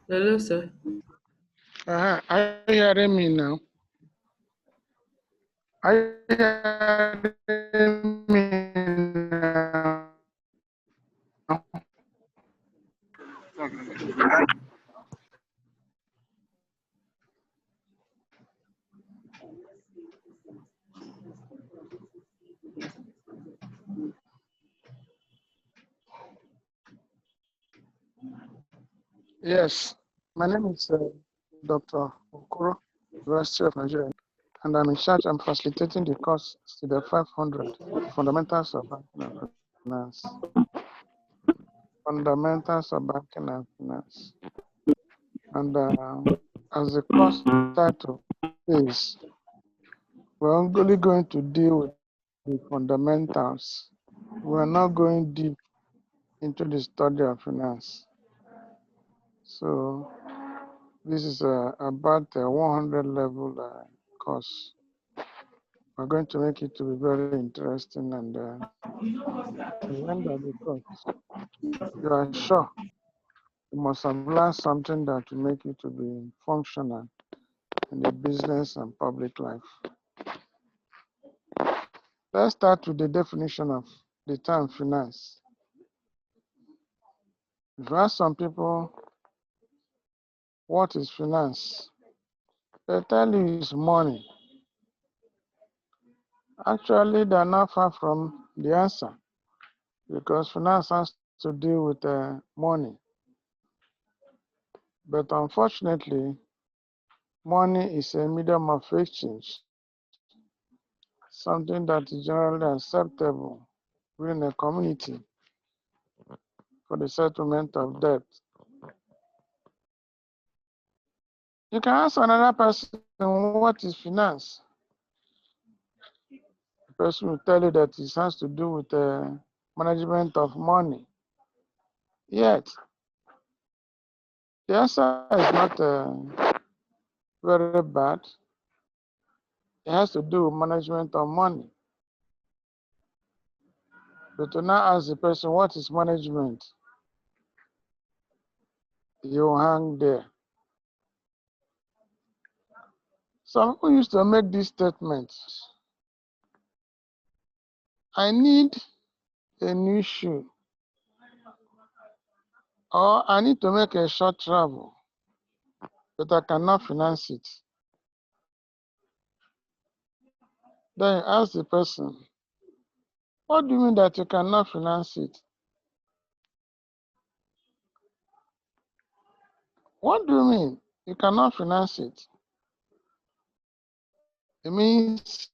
Hello, sir. Are you hearing me now? Are you hearing me now? Yes, my name is Dr. Okoro, University of Nigeria, and I'm in charge. I'm facilitating the course CDE 500 Fundamentals of Banking and Finance. Fundamentals of Banking and Finance. And as the course title is, we're only going to deal with the fundamentals. We're not going deep into the study of finance. So this is about a 100 level course. We're going to make it to be very interesting, and at the end of the course, you are sure you must have learned something that will make you to be functional in the business and public life. Let's start with the definition of the term finance. If you ask some people what is finance, they tell you it's money. Actually, they are not far from the answer, because finance has to deal with money. But unfortunately, money is a medium of exchange, something that is generally acceptable within a community for the settlement of debt. You can ask another person, what is finance? The person will tell you that it has to do with management of money. Yet, the answer is not very bad. It has to do with management of money. But to now ask the person, what is management? You hang there. Some people used to make this statement: I need a new shoe, or I need to make a short travel, but I cannot finance it. Then you ask the person, what do you mean that you cannot finance it? What do you mean you cannot finance it? It means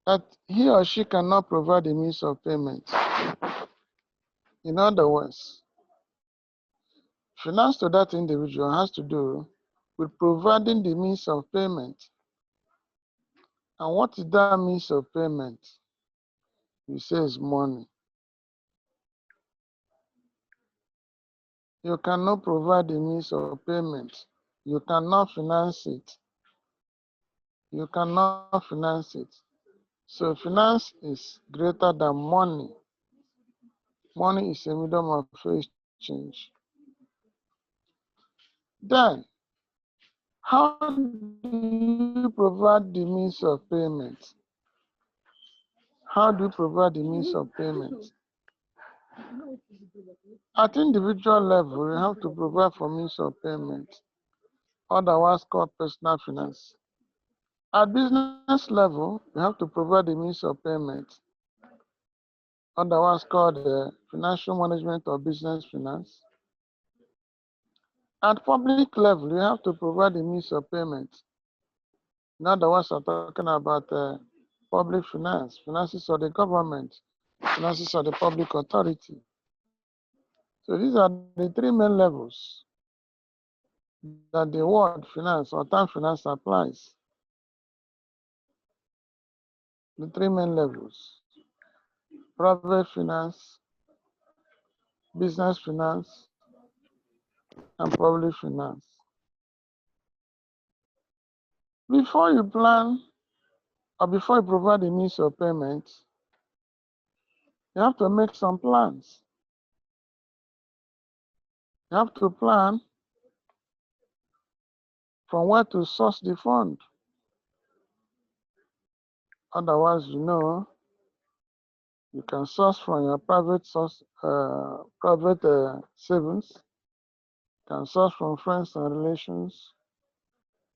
that he or she cannot provide the means of payment. In other words, finance to that individual has to do with providing the means of payment. And what is that means of payment? You say it's money. You cannot provide the means of payment. You cannot finance it. You cannot finance it. So finance is greater than money. Money is a medium of exchange. Then, how do you provide the means of payment? How do you provide the means of payment? At individual level, you have to provide for means of payment, otherwise called personal finance. At business level, you have to provide the means of payment, otherwise called financial management or business finance. At public level, you have to provide the means of payment. In other words, I'm talking about public finance, finances of the government, finances of the public authority. So these are the three main levels that the word finance or term finance applies. The three main levels: private finance, business finance, and public finance. Before you plan or before you provide the means of payment, you have to make some plans. You have to plan from where to source the fund. Otherwise, you know, you can source from your private savings, can source from friends and relations,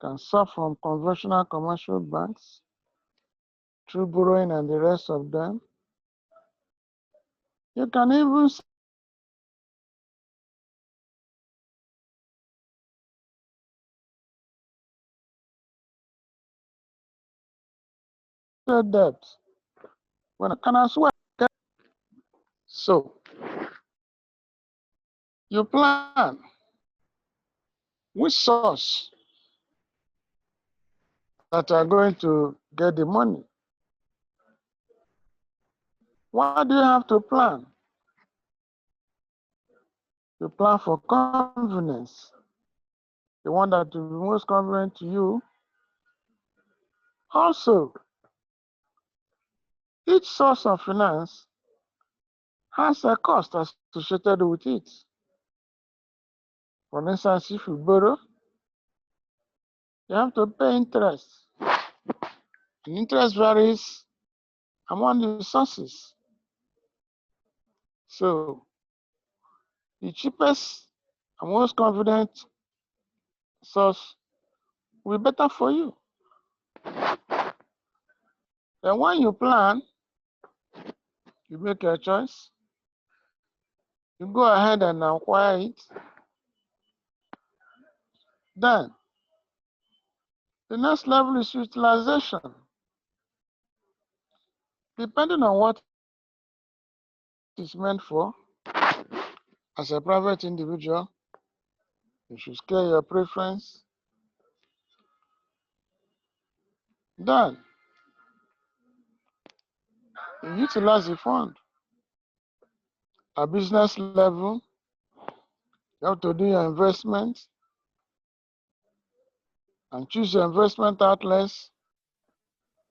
can source from conventional commercial banks through borrowing and the rest of them. You can even say debt. When I can swear. So you plan which source that are going to get the money. Why do you have to plan? You plan for convenience, the one that will be most convenient to you. Also, each source of finance has a cost associated with it. For instance, if you borrow, you have to pay interest. And interest varies among the sources. So the cheapest and most convenient source will be better for you. Then when you plan, you make your choice. You go ahead and acquire it. Then the next level is utilization. Depending on what it's meant for, as a private individual, you should scale your preference. Then you utilize the fund. At business level, you have to do your investment and choose your investment outlets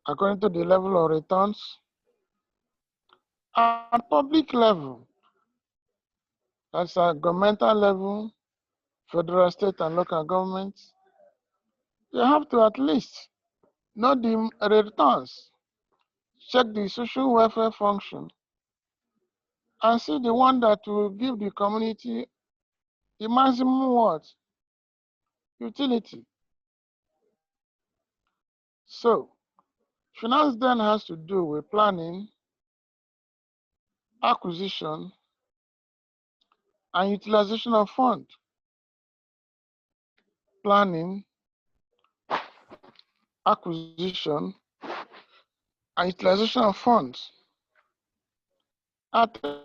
according to the level of returns. At public level, that's at governmental level, federal, state, and local governments, you have to at least know the returns, check the social welfare function, and see the one that will give the community the maximum what? Utility. So, finance then has to do with planning, acquisition, and utilization of funds. Planning, acquisition, and utilization of funds. At three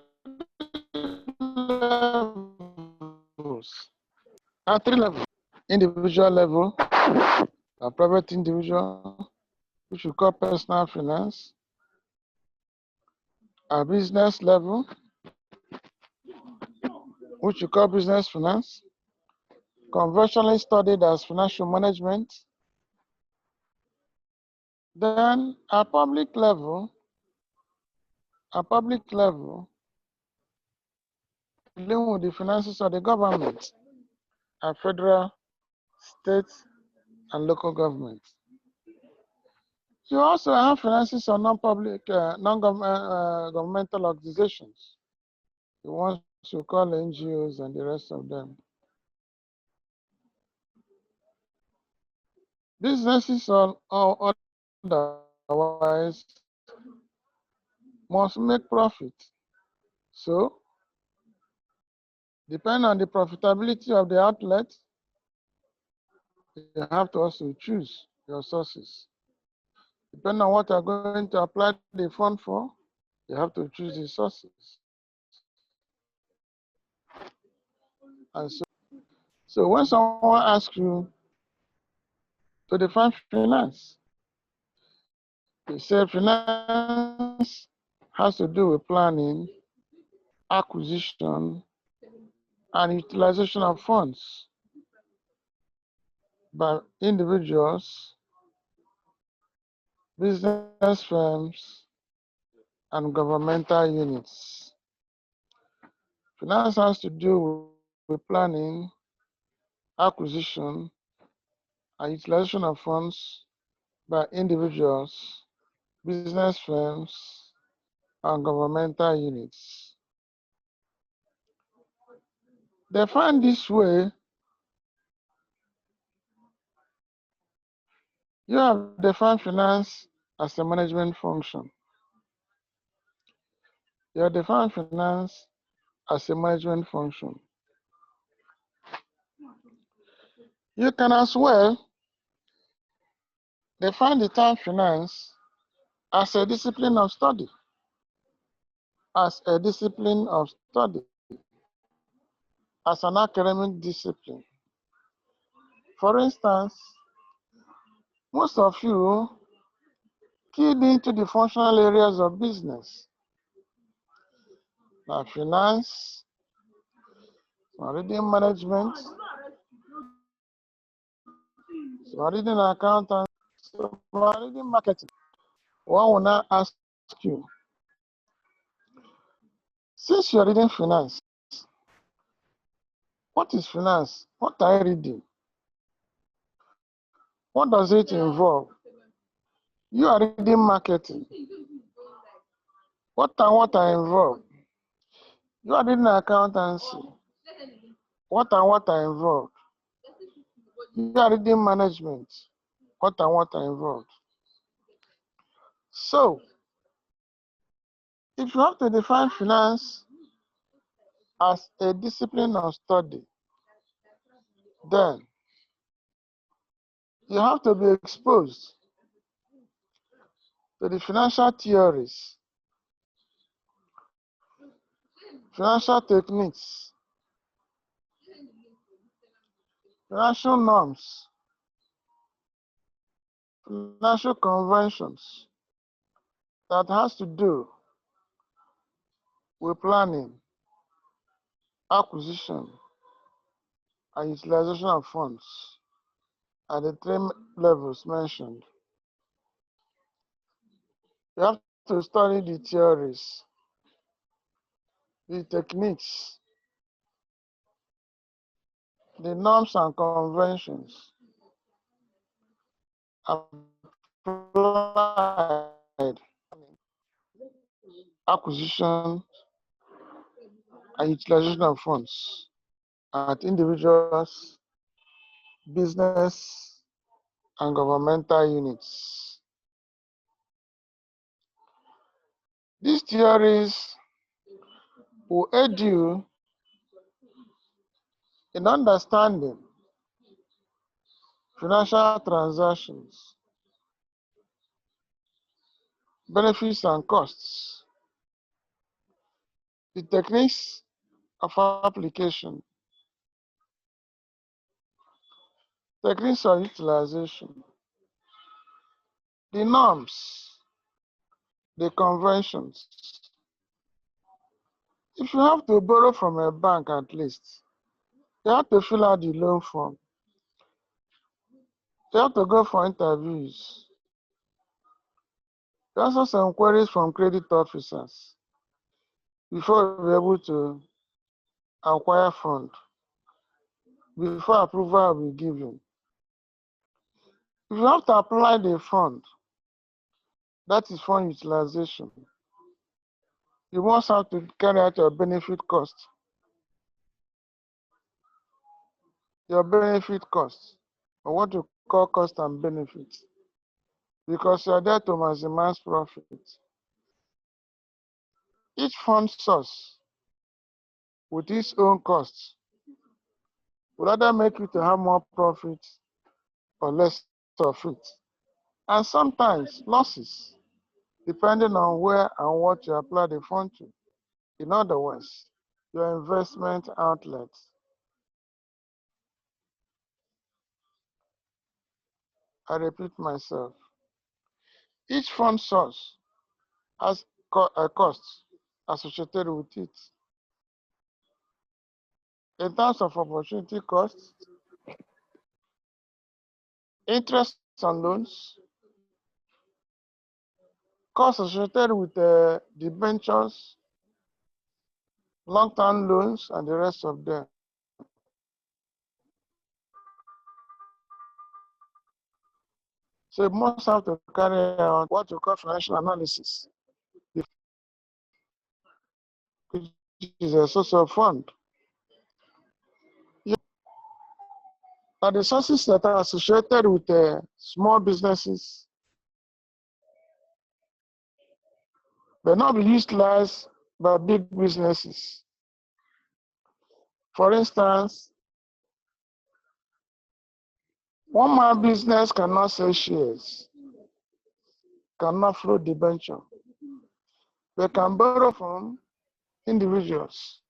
levels. Individual level, a private individual, which we call personal finance. A business level, which we call business finance, conventionally studied as financial management. Then a public level, dealing with the finances of the government, a federal, state, and local government. You also have finances of non-public, non-governmental organizations, the ones you call NGOs and the rest of them. Businesses or otherwise must make profit. So, depending on the profitability of the outlet, you have to also choose your sources. Depending on what you're going to apply the fund for, you have to choose the sources. And so when someone asks you to define finance, you say finance has to do with planning, acquisition, and utilization of funds by individuals, business firms, and governmental units. Finance has to do with planning, acquisition, and utilization of funds by individuals, business firms, and governmental units. Defined this way, you have defined finance as a management function. You have defined finance as a management function. You can as well define the term finance as a discipline of study. As a discipline of study, as an academic discipline. For instance, most of you keyed into the functional areas of business. Now, finance, reading management, reading accounting, reading marketing. One will now ask you, since you're reading finance, what is finance? What are you reading? What does it involve? You are reading marketing. What are involved? You are reading accountancy. What are involved? You are reading management. What are involved? So, if you have to define finance as a discipline of study, then you have to be exposed to the financial theories, financial techniques, financial norms, financial conventions that has to do with planning, acquisition, and utilization of funds at the three levels mentioned. You have to study the theories, the techniques, the norms and conventions applied acquisition and utilization of funds at individuals, business, and governmental units. These theories will aid you in understanding financial transactions, benefits and costs, the techniques of application, techniques of utilization, the norms, the conventions. If you have to borrow from a bank at least, you have to fill out the loan form. You have to go for interviews. You also some queries from credit officers before you're able to acquire fund, before approval will be given. If you have to apply the fund, that is fund utilization. You must have to carry out your benefit cost. Your benefit cost, or what you call cost and benefit, because you are there to maximize profit. Each fund source with its own costs will either make you to have more profit or less of it. And sometimes losses, depending on where and what you apply the fund to. In other words, your investment outlets. I repeat myself. Each fund source has a cost associated with it. In terms of opportunity costs, interest on loans, costs associated with debentures, long-term loans, and the rest of them. So you must have to carry out what you call financial analysis, which is a source of fund. Are the sources that are associated with small businesses may not be utilized by big businesses. For instance, one man business cannot sell shares, cannot float debenture. They can borrow from individuals,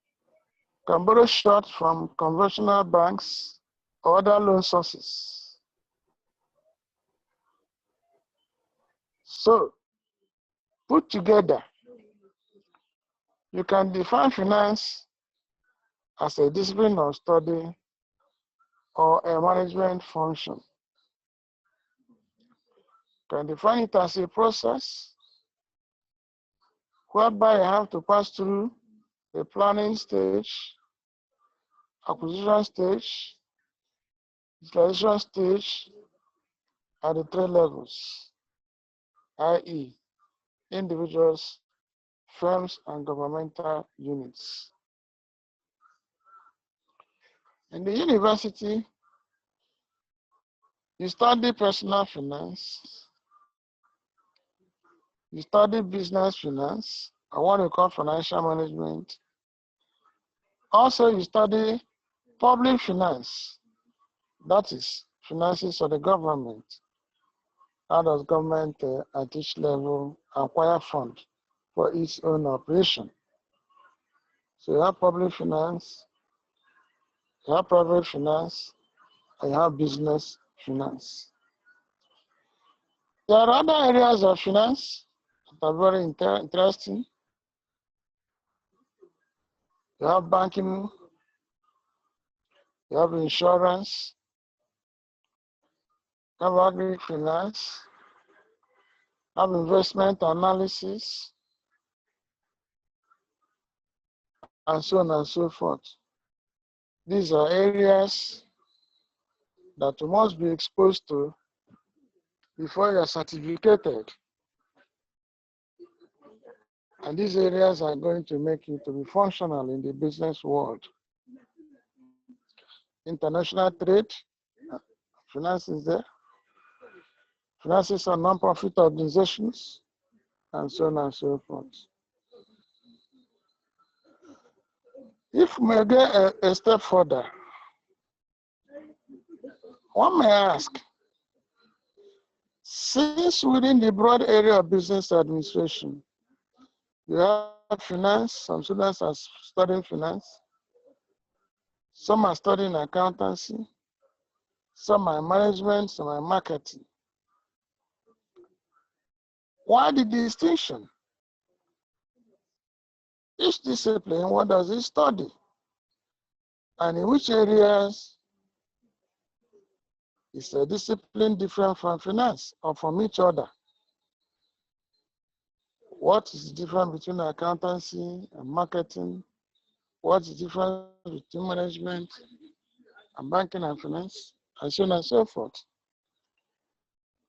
can borrow short from conventional banks or other loan sources. So, put together, you can define finance as a discipline of study or a management function. You can define it as a process whereby you have to pass through the planning stage, acquisition stage, utilization stage at the 3 levels, i.e., individuals, firms, and governmental units. In the university, you study personal finance, you study business finance, or what we call financial management. Also, you study public finance, that is, finances of the government. How does government at each level acquire funds for its own operation? So you have public finance, you have private finance, and you have business finance. There are other areas of finance that are very interesting. You have banking, you have insurance, you have agri-finance, you have investment analysis, and so on and so forth. These are areas that you must be exposed to before you are certificated. And these areas are going to make you to be functional in the business world. International trade, finance is there. Finances are non-profit organizations, and so on and so forth. If we may get a step further, one may ask, since within the broad area of business administration, you have finance, some students are studying finance, some are studying accountancy, some are management, some are marketing. Why the distinction? Each discipline, what does it study? And in which areas is a discipline different from finance or from each other? What is the difference between accountancy and marketing? What's the difference between management and banking and finance? And so on and so forth.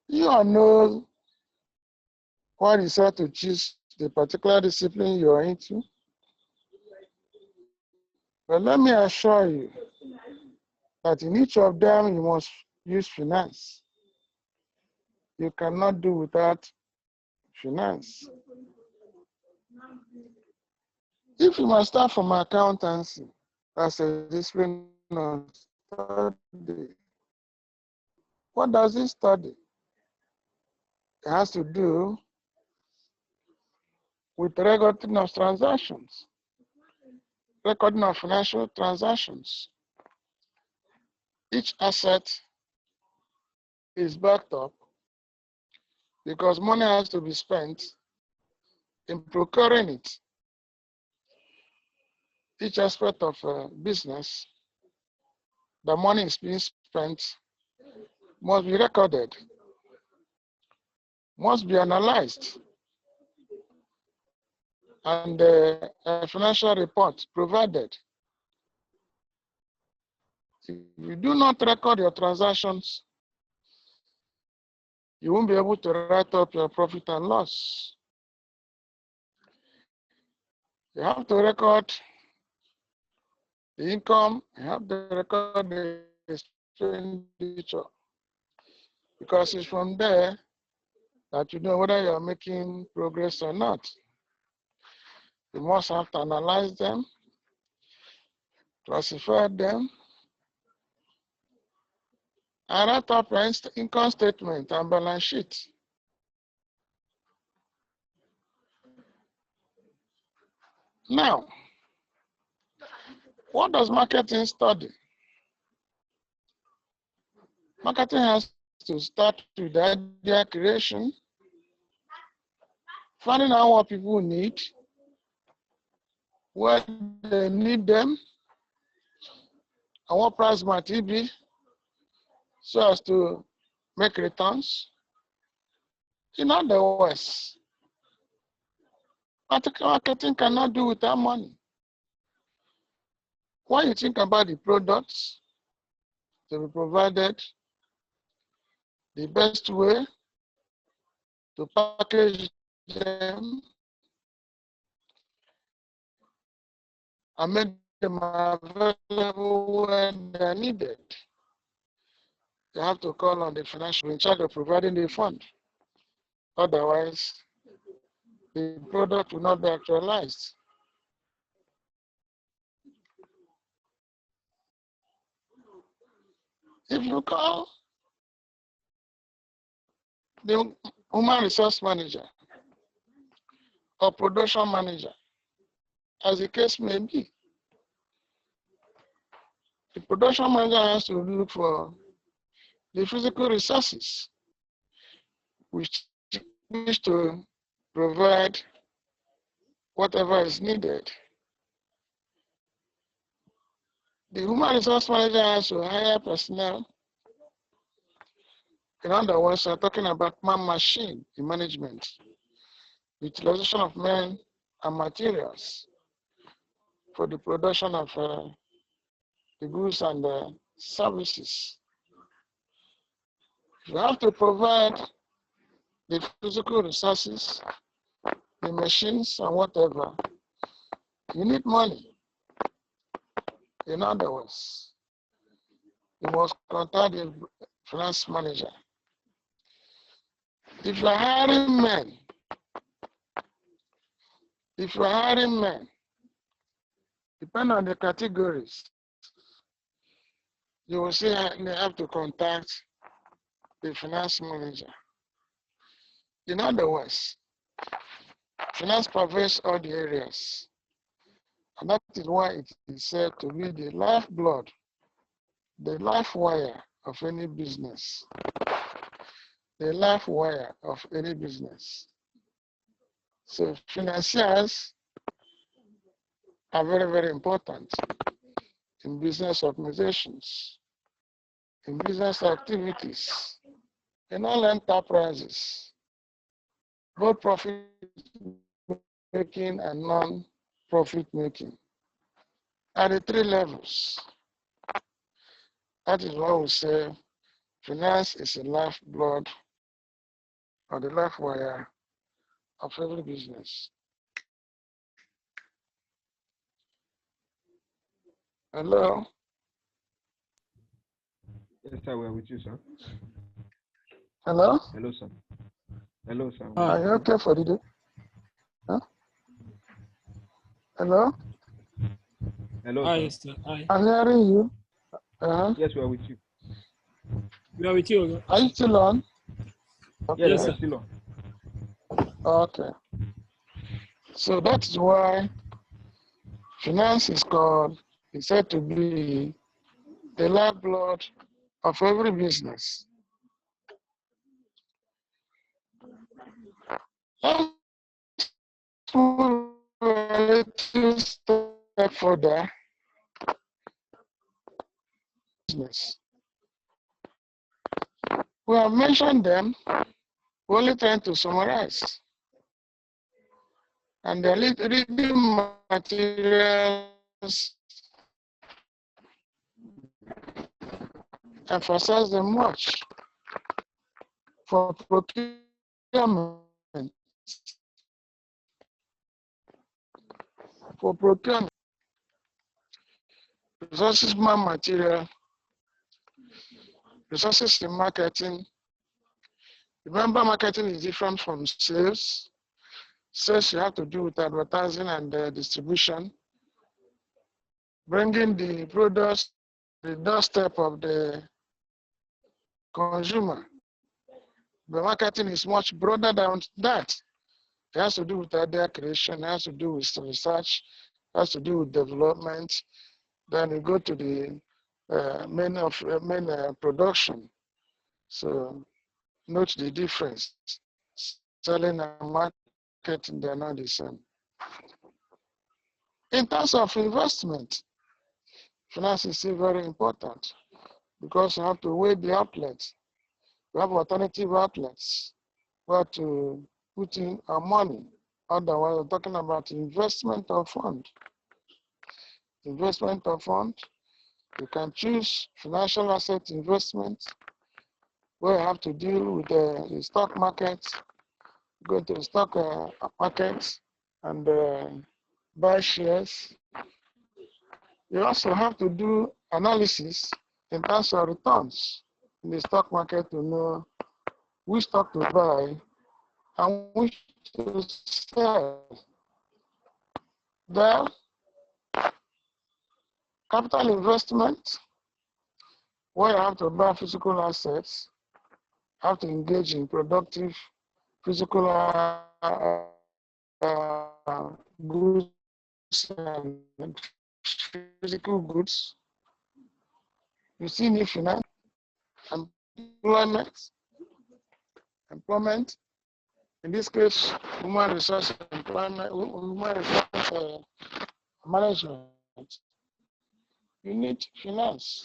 You all know why you decide to choose the particular discipline you are into. But let me assure you that in each of them, you must use finance. You cannot do without finance. If you must start from accountancy as a discipline of study, what does it study? It has to do with recording of transactions, recording of financial transactions. Each asset is backed up because money has to be spent in procuring it. Each aspect of business, the money is being spent, must be recorded, must be analyzed, and a financial report provided. If you do not record your transactions, you won't be able to write up your profit and loss. You have to record the income, you have to record the expenditure, because it's from there that you know whether you're making progress or not. You must have to analyze them, classify them, and write up your income statement and balance sheet. Now, what does marketing study? Marketing has to start with the idea creation, finding out what people need, where they need them, and what price might it be, so as to make returns. In other words, marketing cannot do without money. When you think about the products to be provided, the best way to package them and make them available when they're needed, you have to call on the financial in charge of providing the fund. Otherwise, the product will not be actualized. If you call the human resource manager or production manager, as the case may be, the production manager has to look for the physical resources which to provide whatever is needed. The human resource manager has to hire personnel. In other words, we're talking about man-machine in management, utilization of men and materials for the production of the goods and the services. You have to provide the physical resources, the machines and whatever. You need money. In other words, you must contact the finance manager. If you're hiring men, depending on the categories, you will see they have to contact the finance manager. In other words, finance pervades all the areas. And that is why it is said to be the lifeblood, the life wire of any business. The life wire of any business. So financiers are very, very important in business organizations, in business activities, in all enterprises, both profit making and non-profit making, at the three levels. That is why we say finance is the lifeblood or the life wire of every business. Hello? Yes, sir, we're with you, sir. Hello? Hello, sir. Hello, sir. Are you okay for the day? Huh? Hello? Hello, Hi, sir. sir. Hi. I'm hearing you. Yes, we are with you. We are with you. Are you still on? Yes, Yes, we sir. are still on. Okay. So that's why finance is said to be the lifeblood of every business. Let's move a little step further. Business. We have mentioned them, we're only trying to summarize. And the reading materials emphasize them much. for procurement. For procurement, resources, man, material, resources in marketing. Remember, marketing is different from sales. Sales you have to do with advertising and distribution, bringing the products to the doorstep of the consumer. The marketing is much broader than that. It has to do with idea creation, it has to do with research, it has to do with development. Then you go to the main production. So note the difference. Selling and marketing, they're not the same. In terms of investment, finance is still very important because you have to weigh the outlets. We have alternative outlets where to put in our money. Otherwise, we're talking about investment of fund. Investment of fund, you can choose financial asset investment where you have to deal with the stock market, go to the stock market and buy shares. You also have to do analysis in terms of returns in the stock market to know which stock to buy and which to sell. Then, capital investment, where you have to buy physical assets, have to engage in productive physical goods and physical goods. You see need finance, employment. In this case, human resource employment, human resource management. You need finance.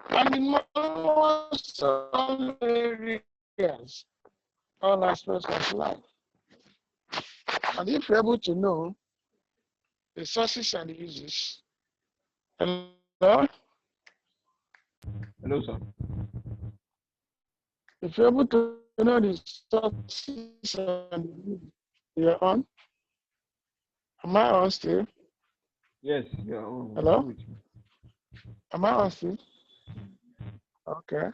And in most all areas, all aspects of life. And if you're able to know the sources and the uses, hello? Hello, sir. If you're able to know the sources and the uses, you're on. Am I on still? Yes, yeah. Oh, Hello? Am I on still? Okay.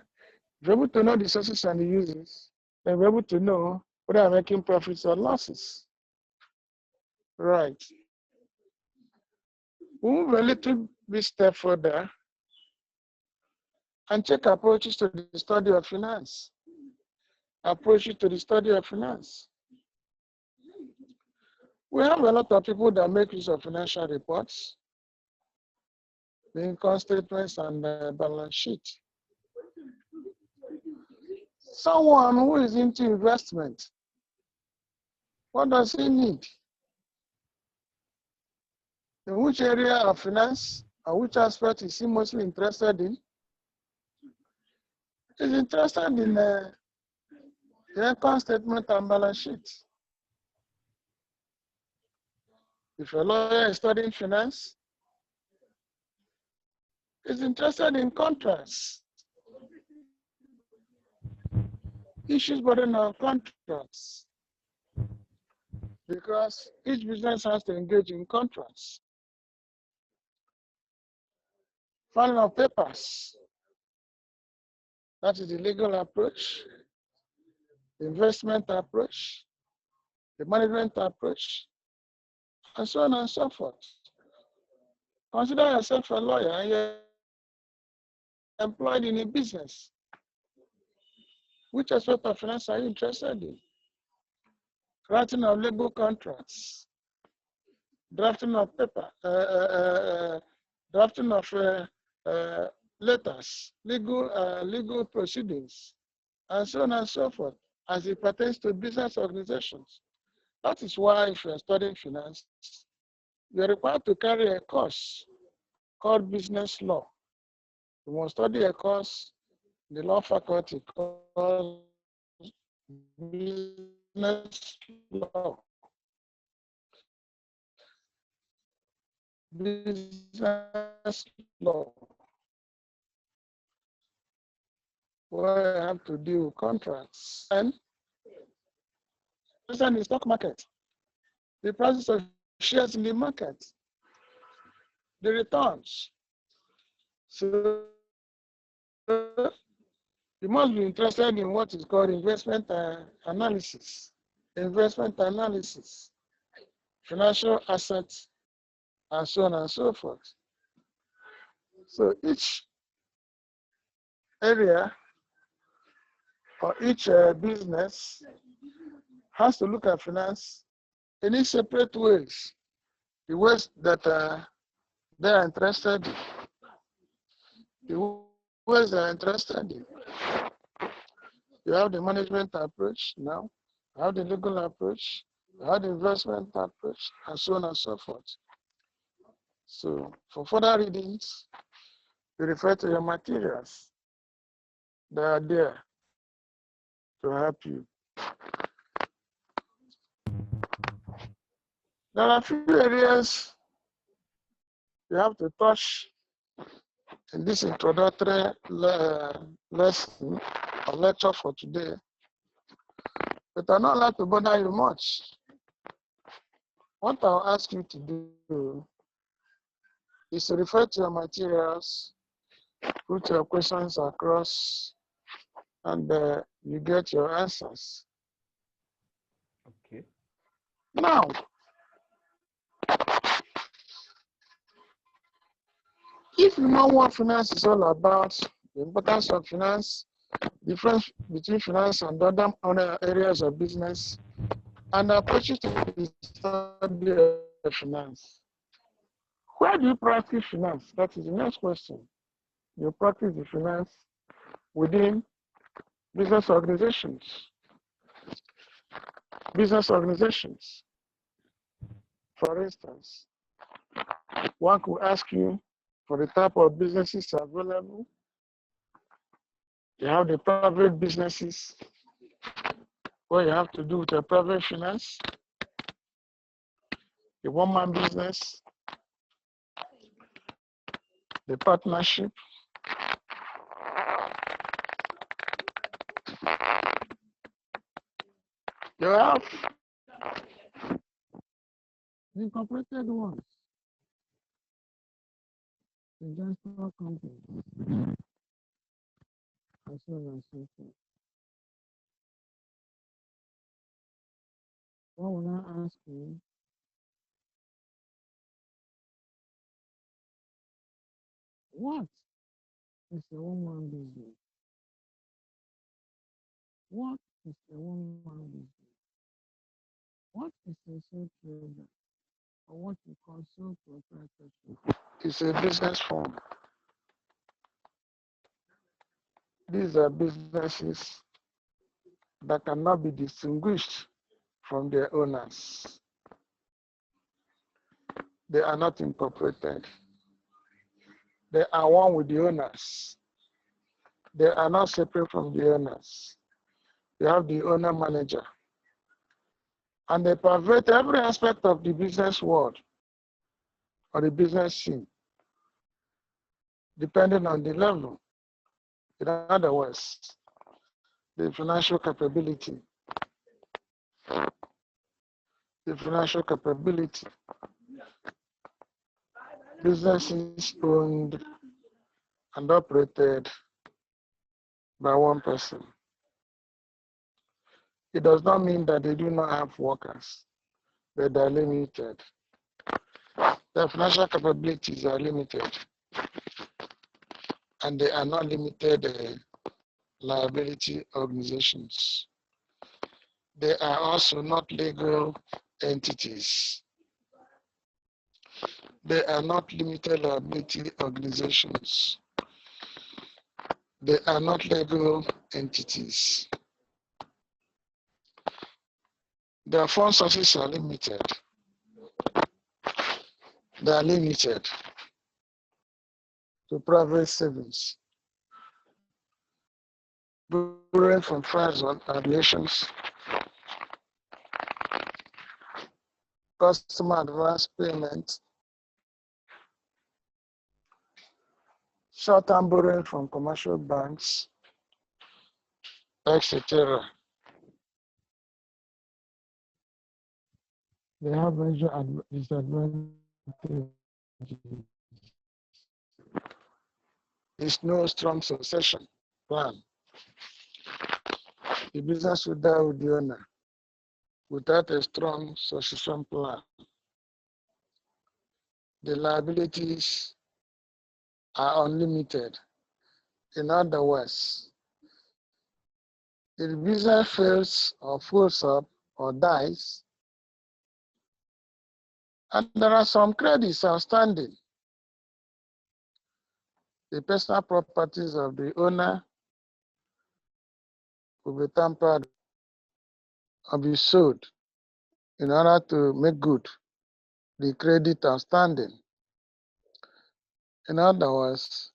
If you're able to know the sources and the uses, then we're able to know whether I'm making profits or losses. Right. We'll move a little bit step further and check approaches to the study of finance. Approaches to the study of finance. We have a lot of people that make use of financial reports, the income statements, and the balance sheet. Someone who is into investment, what does he need? In which area of finance or which aspect is he mostly interested in? He's interested in the income statement and balance sheet. If a lawyer is studying finance, he's interested in contracts. Issues burden on contracts. Because each business has to engage in contracts. Filing of papers. That is the legal approach, the investment approach, the management approach, and so on and so forth. Consider yourself a lawyer and you're employed in a business. Which aspect of finance are you interested in? Writing of legal contracts, drafting of paper, drafting of letters, legal proceedings, and so on and so forth, as it pertains to business organizations. That is why if you're studying finance, you're required to carry a course called business law. You must study a course in the law faculty called business law. Business law. where you have to deal with contracts and in the stock market, the prices of shares in the market, the returns. So you must be interested in what is called investment analysis, financial assets, and so on and so forth. So each area or each business has to look at finance in separate ways, the ways that they are interested in, the ways they are interested in. You have the management approach now, you have the legal approach, you have the investment approach, and so on and so forth. So for further readings, you refer to your materials that are there to help you. There are a few areas you have to touch in this introductory lesson or lecture for today, but I'm not allowed to bother you much. What I'll ask you to do is to refer to your materials, put your questions across, and you get your answers. Okay. Now, if you know what finance is all about, the importance of finance, difference between finance and other areas of business, and approaches to the study of finance, where do you practice finance? That is the next question. You practice the finance within business organizations. For instance, one could ask you for the type of businesses available. You have the private businesses where you have to do with your private finance, the one-man business, the partnership, you have the incorporated ones, industrial companies, and so on and so forth. What will I ask you? What is a one-man business? What is a one-man business? What is a sole trader, or what you call sole proprietorship? It's a business form. These are businesses that cannot be distinguished from their owners. They are not incorporated. They are one with the owners. They are not separate from the owners. They have the owner manager. And they pervade every aspect of the business world or the business scene, depending on the level. In other words, the financial capability. Businesses owned and operated by one person. It does not mean that they do not have workers, but they are limited. Their financial capabilities are limited, and they are not limited liability organizations. They are also not legal entities. They are not limited liability organizations. They are not legal entities. Their fund sources are limited. They are limited to private savings, borrowing from friends and relations, customer advance payment, short-term borrowing from commercial banks, etc. They have major disadvantages. There's no strong succession plan. The business will die with the owner without a strong succession plan. The liabilities are unlimited. In other words, if the business fails or folds up or dies, and there are some credits outstanding, the personal properties of the owner will be tampered or be sold in order to make good the credit outstanding. In other words,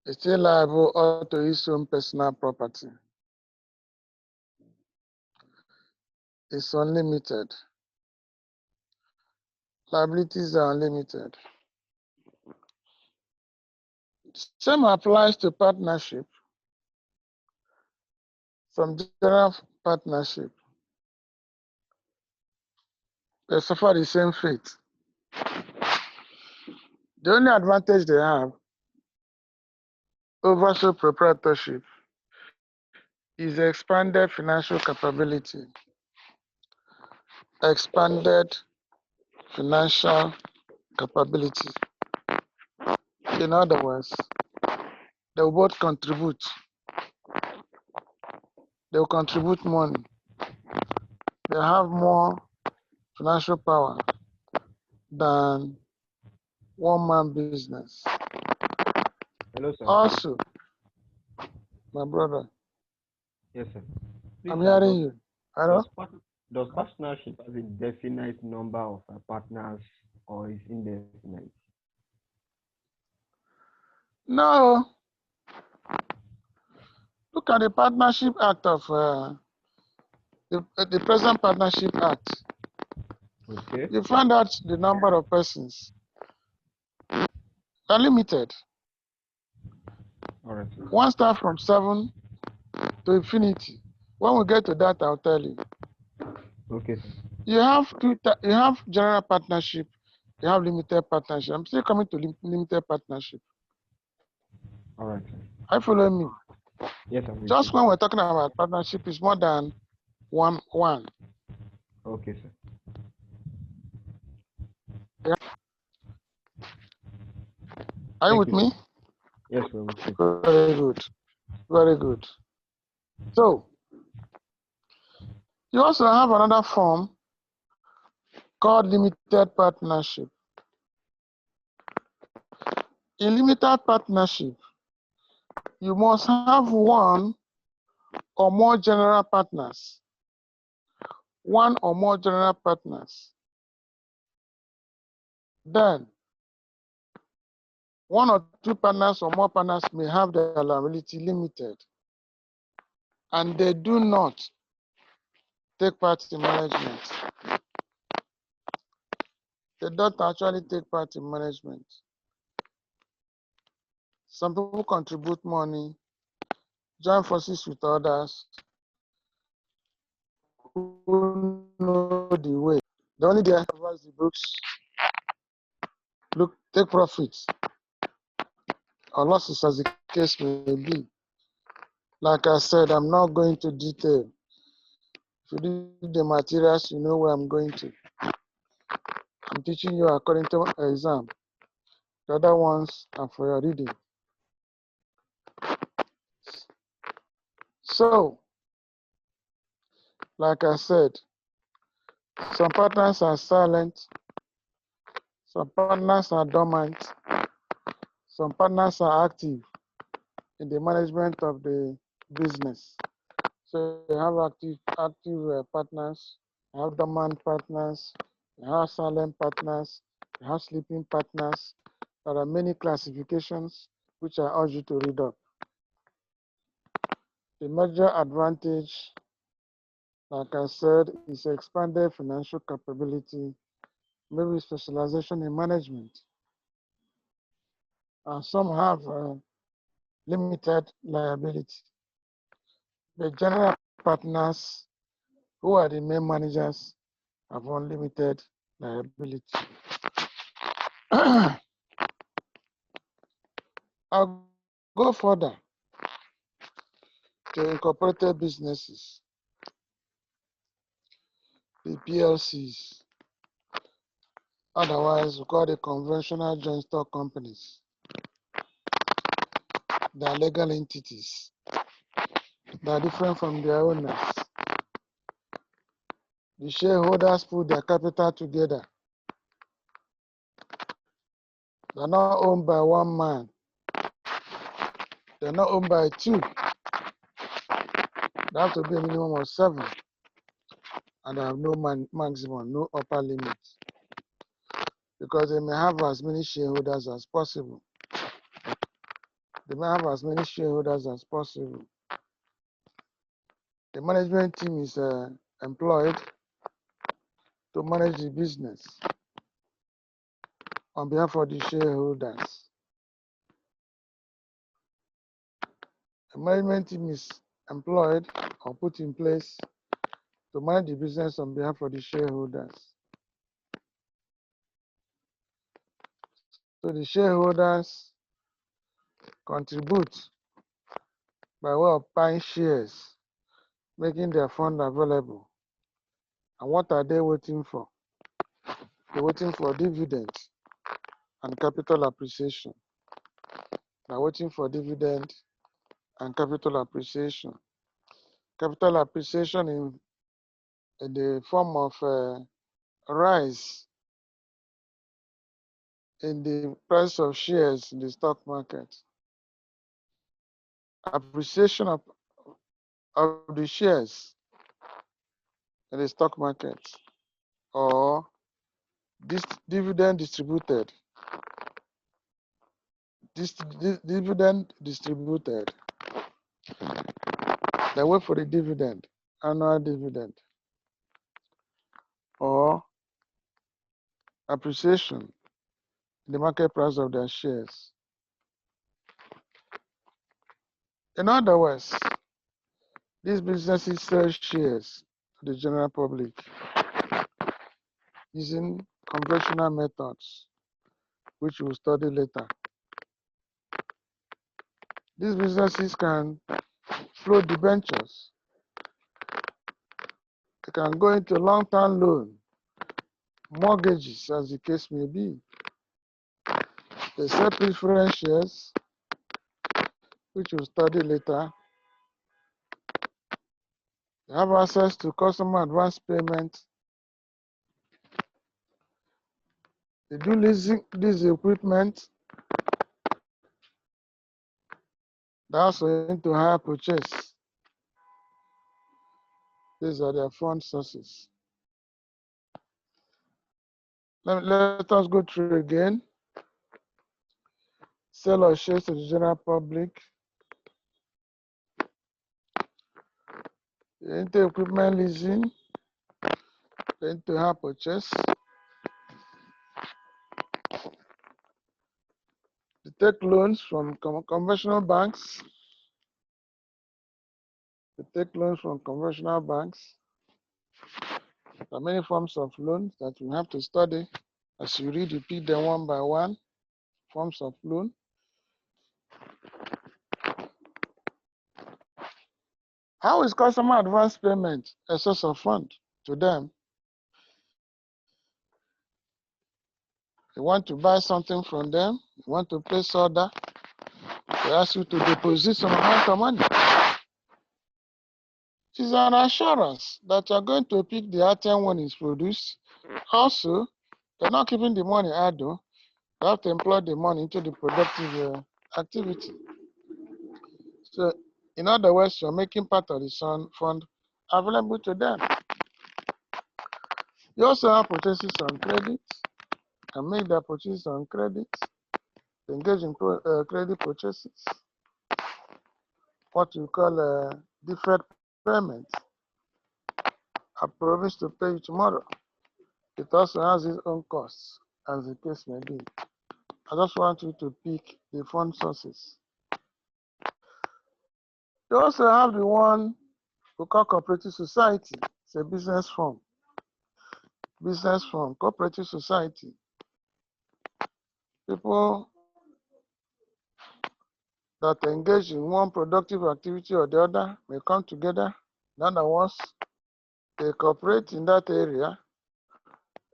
it's still liable or to his own personal property. It's unlimited. Liabilities are unlimited. Same applies to partnership. Some general partnership, they suffer the same fate. The only advantage they have over sole proprietorship is expanded financial capability. Expanded financial capability. In other words, they will both contribute. They will contribute money. They have more financial power than one-man business. Hello, sir. Also, my brother, Yes, sir. Please, I'm sir, hearing you. Hello? does partnership have a definite number of partners or is indefinite? No. Look at the Partnership Act of the present Partnership Act. Okay. You find out the number of persons are limited. All right. One start from 7 to infinity. When we get to that, I'll tell you. Okay, sir. You have you have general partnership, you have limited partnership. I'm still coming to limited partnership. All right, sir. Are you following me? Yes, I'm with Just you. when we're talking about partnership, it's more than one. Okay, sir. Yeah. Are you with me? Yes, we're with you. Very good. Very good. So, you also have another form called limited partnership. In limited partnership, you must have one or more general partners. One or more general partners. Then, one or two partners or more partners may have their liability limited, and they do not take part in management. They don't actually take part in management. Some people contribute money, join forces with others who know the way. They only there advise the books, look, take profits or losses as the case may be. Like I said, I'm not going to detail. If you read the materials, you know where I'm going to. I'm teaching you according to my exam. The other ones are for your reading. So, like I said, some partners are silent, some partners are dormant, some partners are active in the management of the business. So you have active partners, you have dormant partners, you have silent partners, you have sleeping partners. There are many classifications which I urge you to read up. The major advantage, like I said, is expanded financial capability, maybe specialization in management. And some have limited liability. The general partners, who are the main managers, have unlimited liability. I'll go further to incorporated businesses, the PLCs, otherwise we call the conventional joint stock companies. They are legal entities. They are different from their owners. The shareholders put their capital together. They're not owned by one man. They're not owned by two. There have to be a minimum of 7. And they have no maximum, no upper limit. Because they may have as many shareholders as possible. They may have as many shareholders as possible. The management team is employed to manage the business on behalf of the shareholders. The management team is employed or put in place to manage the business on behalf of the shareholders. So the shareholders contribute by way of buying shares, making their fund available. And what are they waiting for? They're waiting for dividends and capital appreciation. They're waiting for dividend and capital appreciation. Capital appreciation in the form of rise in the price of shares in the stock market. Appreciation of the shares in the stock market, or this dividend distributed. Dividend distributed. They wait for the dividend, annual dividend, or appreciation in the market price of their shares. In other words, these businesses sell shares to the general public using conventional methods, which we'll study later. These businesses can float debentures. They can go into long-term loan, mortgages, as the case may be. They sell preference shares, which we'll study later. They have access to customer advance payment. They do leasing this equipment. They're also into hire purchase. These are their fund sources. Let us go through again. Sell or shares to the general public. Into equipment leasing. Into hire purchase. They take loans from conventional banks. They take loans from conventional banks. There are many forms of loans that you have to study. As you read, repeat them one by one. Forms of loan. How is customer advance payment a source of fund to them? You want to buy something from them, you want to place order, they ask you to deposit some amount of money. It's an assurance that you're going to pick the item when it's produced. Also, they're not keeping the money idle. You have to employ the money into the productive activity. So, in other words, you're making part of the fund available to them. You also have purchases on credit, and make their purchases on credit. Engage in credit purchases, what we call deferred payment. I promise to pay you tomorrow. It also has its own costs, as the case may be. I just want you to pick the fund sources. You also have the one We call cooperative society. It's a business form. Business form, cooperative society. People that engage in one productive activity or the other may come together. In other words, they cooperate in that area,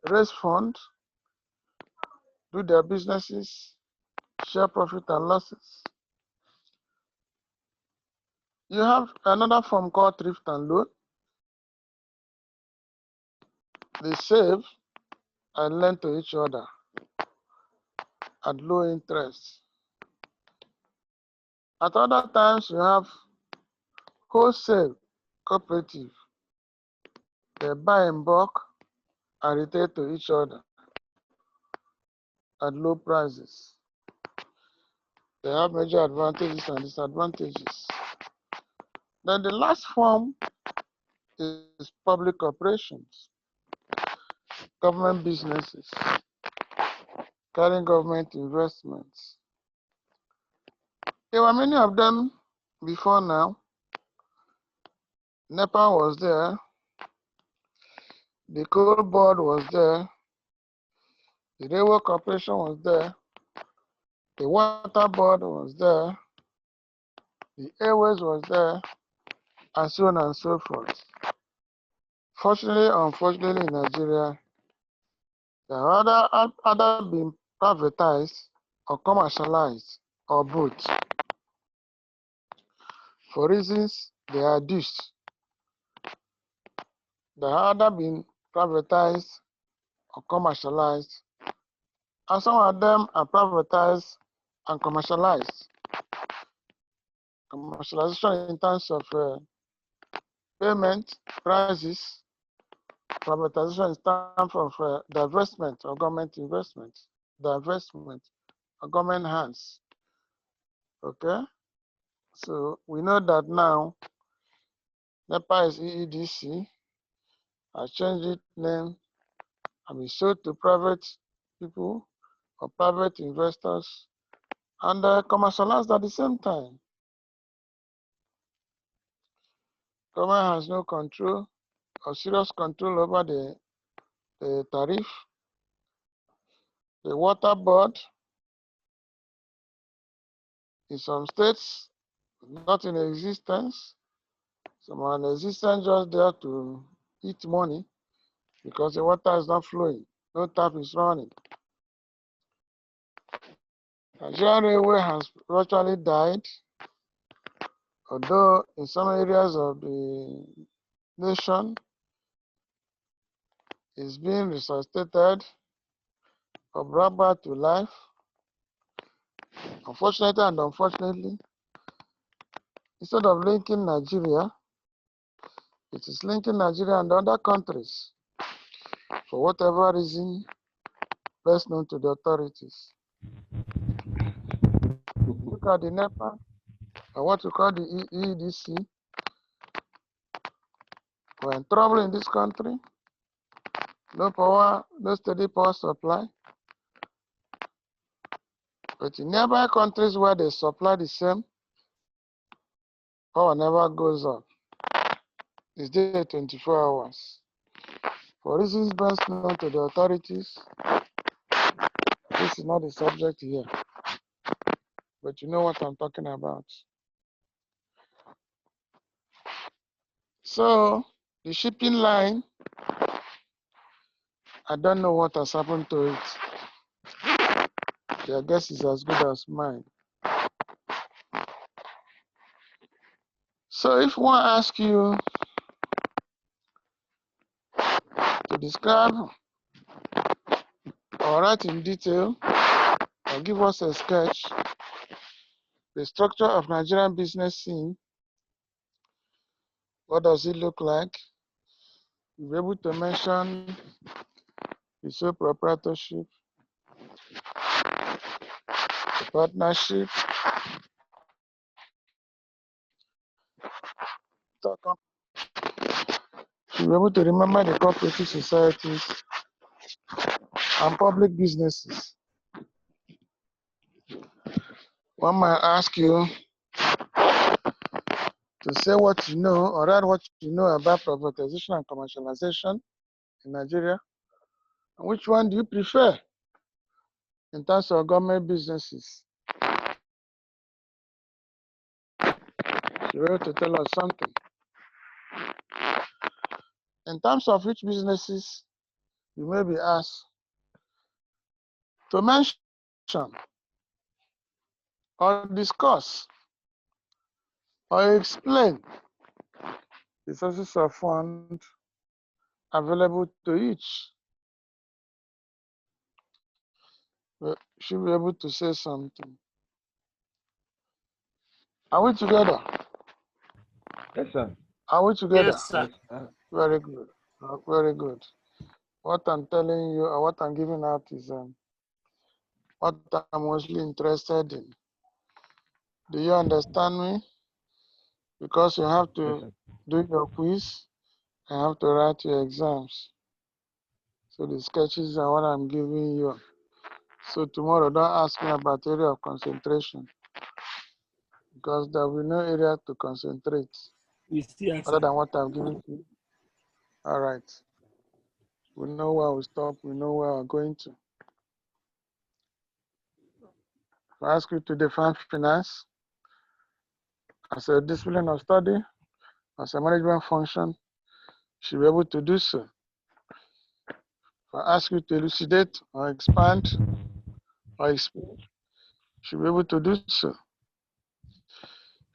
raise funds, do their businesses, share profit and losses. You have another form called thrift and loan. They save and lend to each other at low interest. At other times, you have wholesale cooperative. They buy in bulk and retail to each other at low prices. They have major advantages and disadvantages. Then the last form is public operations, government businesses, carrying government investments. There were many of them before now. NEPA was there, the coal board was there, the railway corporation was there, the water board was there, the airways was there, and so on and so forth. Fortunately, unfortunately, in Nigeria, they are either being privatized or commercialized or both. For reasons they are adduced, they are either being privatized or commercialized, and some of them are privatized and commercialized. Commercialization in terms of payment, prices, privatization in terms of divestment or government investment, divestment or government hands. Okay, so we know that now NEPA is EEDC, has changed its name and be sold to private people or private investors and commercialized at the same time. Government has no control or serious control over the tariff. The water board in some states not in existence. Some are in existence just there to eat money because the water is not flowing. No tap is running. Nigerian Railway has virtually died, although in some areas of the nation is being resuscitated or brought back to life. Unfortunately and unfortunately, instead of linking Nigeria, it is linking Nigeria and other countries for whatever reason best known to the authorities. Look at the NEPA and what we call the EEDC. We're in trouble in this country. No power, no steady power supply. But in nearby countries where they supply the same, power never goes up. It's there 24 hours. For reasons best known to the authorities, this is not the subject here. But you know what I'm talking about. So, the shipping line, I don't know what has happened to it. Your guess is as good as mine. So if one asks you to describe or write in detail or give us a sketch the structure of Nigerian business scene, what does it look like? You'll be able to mention the sole proprietorship, the partnership, you'll be able to remember the cooperative societies and public businesses. One might ask you to say what you know or add what you know about privatization and commercialization in Nigeria? And which one do you prefer in terms of government businesses? You're able to tell us something. In terms of which businesses you may be asked to mention or discuss or explain the sources of funds available to each. We should be able to say something. Are we together? Yes, sir. Are we together? Yes, sir. Yes, sir. Very good. Very good. What I'm telling you or what I'm giving out is what I'm mostly interested in. Do you understand me? Because you have Yes, to sir. do your quiz and have to write your exams. So the sketches are what I'm giving you. So tomorrow, don't ask me about area of concentration because there will be no area to concentrate We see us. other than what I've given to you. All right. We know where we stop. We know where we're going to. I ask you to define finance as a discipline of study, as a management function. You should be able to do so. If I ask you to elucidate or expand or explain, you should be able to do so.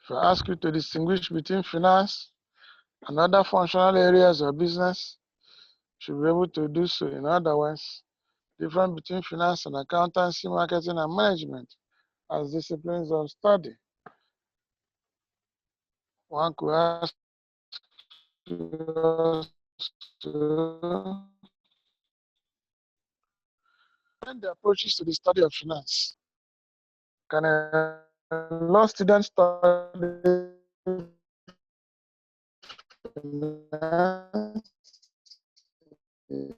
If I ask you to distinguish between finance and other functional areas of business, you should be able to do so. In other words, difference between finance and accountancy, marketing, and management as disciplines of study. One could ask you to the approaches to the study of finance. Can a law student study finance? Yes.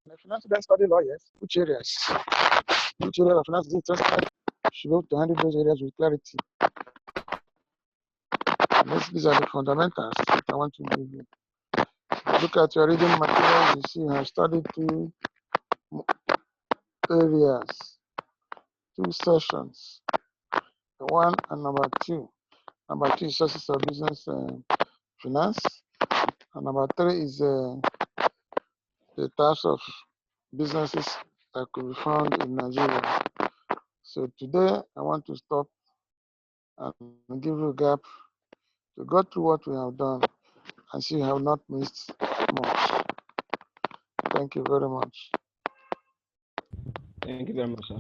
Can a finance student study law? Yes. Which areas? Which area of finance is interested? Should be able to handle those areas with clarity. These are the fundamentals that I want to give you. Look at your reading materials. You see, you have studied 2 areas, 2 sessions, 1 and number 2. Number 2 is sources of business finance, and number 3 is the types of businesses that could be found in Nigeria. So today I want to stop and give you a gap to go through what we have done and see you have not missed much. Thank you very much. Thank you very much, sir.